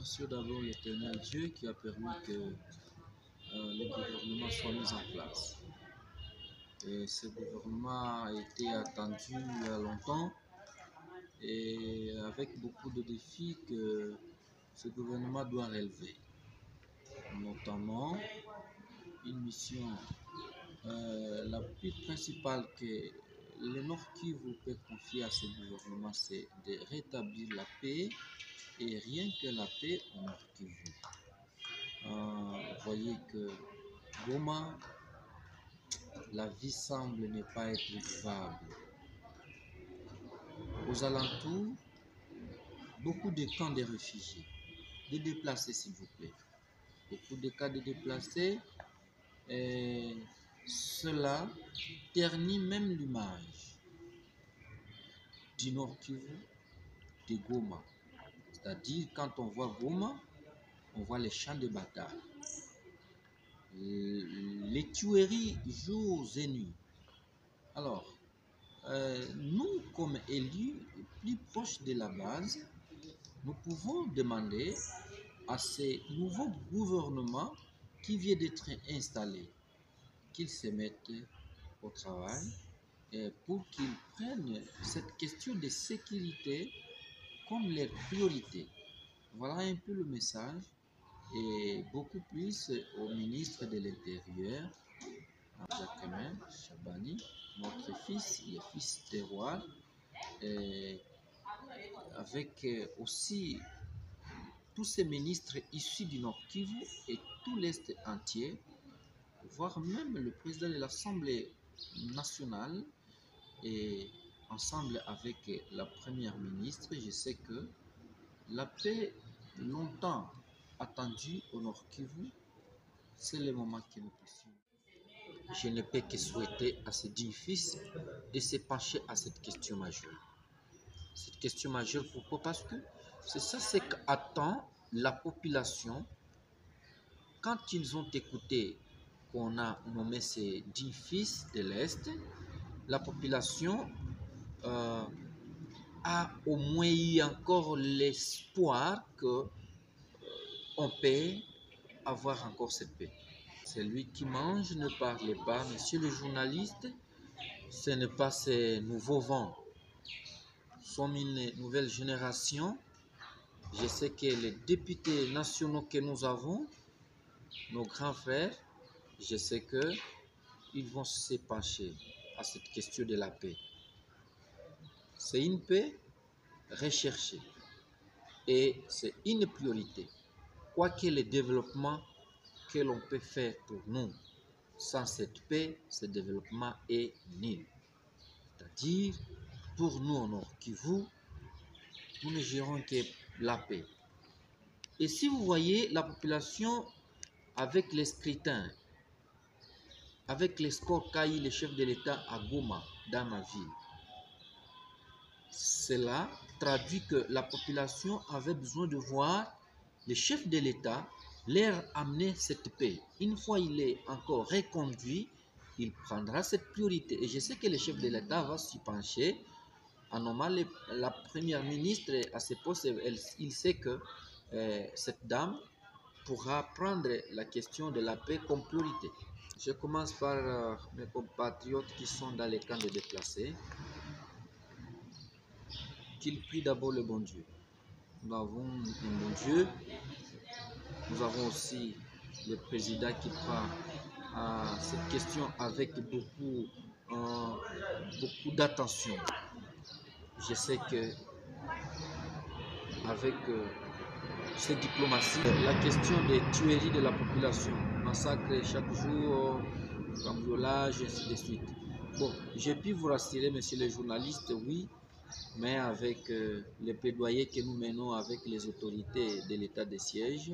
remercions d'abord l'Éternel Dieu qui a permis que le gouvernement soit mis en place. Et ce gouvernement a été attendu il y a longtemps et avec beaucoup de défis que ce gouvernement doit relever. Notamment une mission la plus principale que le Nord Kivu peut confier à ce gouvernement, c'est de rétablir la paix et rien que la paix au Nord Kivu. Vous voyez que Goma, la vie semble ne pas être vivable. Aux alentours, beaucoup de camps de réfugiés, de déplacés s'il vous plaît. Beaucoup de cas de déplacés, et cela ternit même l'image du Nord Kivu, de Goma. C'est-à-dire, quand on voit Goma, on voit les champs de bataille, les tueries jour et nuit. Alors, nous, comme élus plus proches de la base, nous pouvons demander à ces nouveaux gouvernements qui viennent d'être installés qu'ils se mettent au travail pour qu'ils prennent cette question de sécurité comme leur priorité. Voilà un peu le message, et beaucoup plus au ministre de l'Intérieur, Jacquemin Chabani, notre fils, le fils terroir, avec aussi tous ces ministres issus du Nord Kivu et tout l'Est entier, voire même le président de l'Assemblée nationale, et ensemble avec la première ministre. Je sais que la paix longtemps attendue au Nord Kivu, c'est le moment que nous puissions. Je ne peux que souhaiter à ces deux fils de se pencher à cette question majeure. Cette question majeure, pourquoi? Parce que c'est ça, c'est qu'attend la population. Quand ils ont écouté qu'on a nommé ces 10 fils de l'Est, la population a au moins eu encore l'espoir qu'on peut avoir encore cette paix. Celui qui mange ne parle pas. Monsieur le journaliste, ce n'est pas ces nouveaux vents. Nous sommes une nouvelle génération. Je sais que les députés nationaux que nous avons, nos grands frères, je sais qu'ils vont se pencher à cette question de la paix. C'est une paix recherchée et c'est une priorité. Quoique le développement que l'on peut faire pour nous, sans cette paix, ce développement est nul. C'est-à-dire, pour nous au Nord Kivu, nous ne gérons que la paix. Et si vous voyez la population avec les scrutins, avec les scores qu'a eu le chef de l'État à Goma, dans ma ville, cela traduit que la population avait besoin de voir le chef de l'État leur amener cette paix. Une fois il est encore reconduit, il prendra cette priorité. Et je sais que le chef de l'État va s'y pencher. En nommant la première ministre à ce poste, il sait que cette dame pourra prendre la question de la paix comme priorité. Je commence par mes compatriotes qui sont dans les camps de déplacés, qu'ils prient d'abord le bon Dieu. Nous avons un bon Dieu. Nous avons aussi le président qui prend cette question avec beaucoup d'attention. Je sais que avec cette diplomatie, la question des tueries de la population, massacres chaque jour, cambriolage, et ainsi de suite. Bon, j'ai pu vous rassurer, monsieur le journaliste, oui, mais avec les plaidoyers que nous menons avec les autorités de l'état de siège,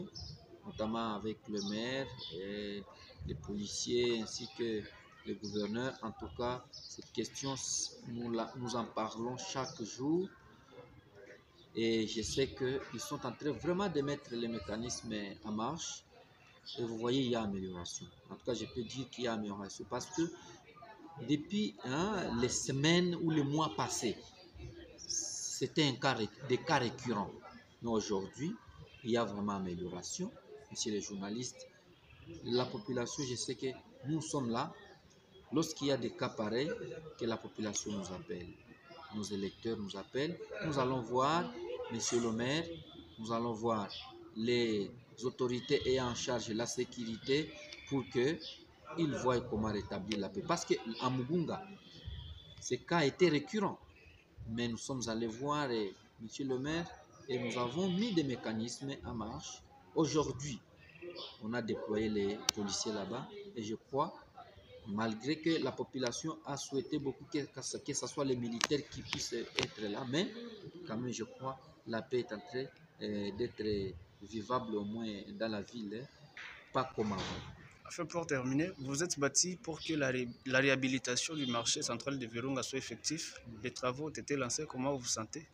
notamment avec le maire et les policiers ainsi que le gouverneur. En tout cas, cette question, nous en parlons chaque jour et je sais qu'ils sont en train vraiment de mettre les mécanismes en marche et vous voyez, il y a amélioration. En tout cas, je peux dire qu'il y a amélioration parce que depuis les semaines ou les mois passés, c'était des cas récurrents. Mais aujourd'hui, il y a vraiment amélioration. Monsieur les journalistes, la population, je sais que nous sommes là. Lorsqu'il y a des cas pareils, que la population nous appelle, nos électeurs nous appellent, nous allons voir Monsieur le maire, nous allons voir les autorités ayant en charge la sécurité pour qu'ils voient comment rétablir la paix. Parce qu'à Mugunga, ce cas était récurrent. Mais nous sommes allés voir Monsieur le maire et nous avons mis des mécanismes en marche. Aujourd'hui, on a déployé les policiers là-bas et je crois, malgré que la population a souhaité beaucoup que ce soit les militaires qui puissent être là, mais quand même, je crois, la paix est en train d'être vivable au moins dans la ville, pas comme avant. Enfin, pour terminer, vous êtes bâti pour que la réhabilitation du marché central de Virunga soit effective. Les travaux ont été lancés, comment vous vous sentez?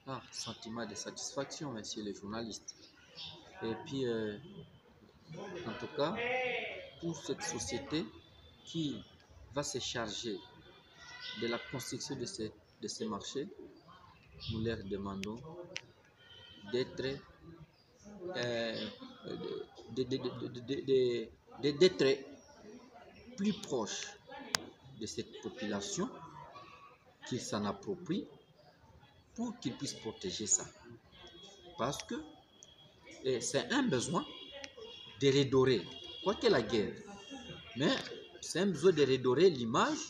Ah, sentiment de satisfaction, messieurs les journalistes. Et puis, en tout cas, pour cette société qui va se charger de la construction de ces marchés, nous leur demandons d'être plus proches de cette population, qu'ils s'en approprient pour qu'ils puissent protéger ça. Parce que c'est un besoin de redorer, quoique la guerre, mais c'est un besoin de redorer l'image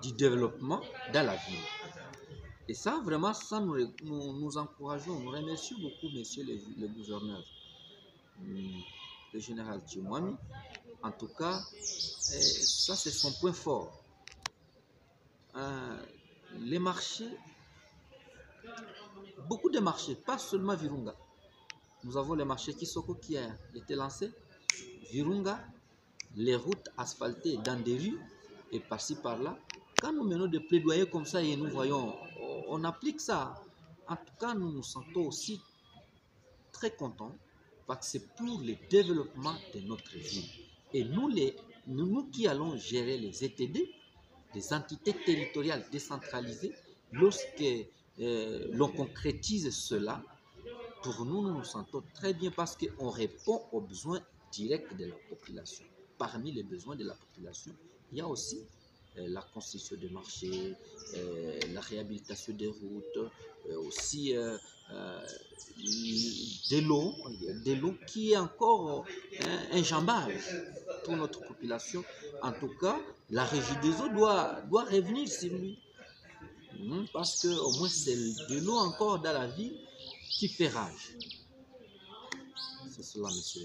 du développement dans la ville. Et ça, vraiment, ça nous encourageons, nous remercions beaucoup, monsieur le gouverneur, le général Tchimouami. En tout cas, ça, c'est son point fort. Les marchés, beaucoup de marchés, pas seulement Virunga. Nous avons les marchés Kisoko qui a été lancé, Virunga, les routes asphaltées dans des rues et par-ci par-là. Quand nous menons des plaidoyers comme ça et nous voyons, on applique ça. En tout cas, nous nous sentons aussi très contents parce que c'est pour le développement de notre ville. Et nous qui allons gérer les ETD, les entités territoriales décentralisées, lorsque l'on concrétise cela, pour nous, nous nous sentons très bien parce qu'on répond aux besoins directs de la population. Parmi les besoins de la population, il y a aussi la construction de marchés, la réhabilitation des routes, aussi de l'eau qui est encore un jambage pour notre population. En tout cas, la régie des eaux doit revenir sur lui. Parce qu'au moins, c'est de l'eau encore dans la ville qui fait rage. C'est cela, monsieur.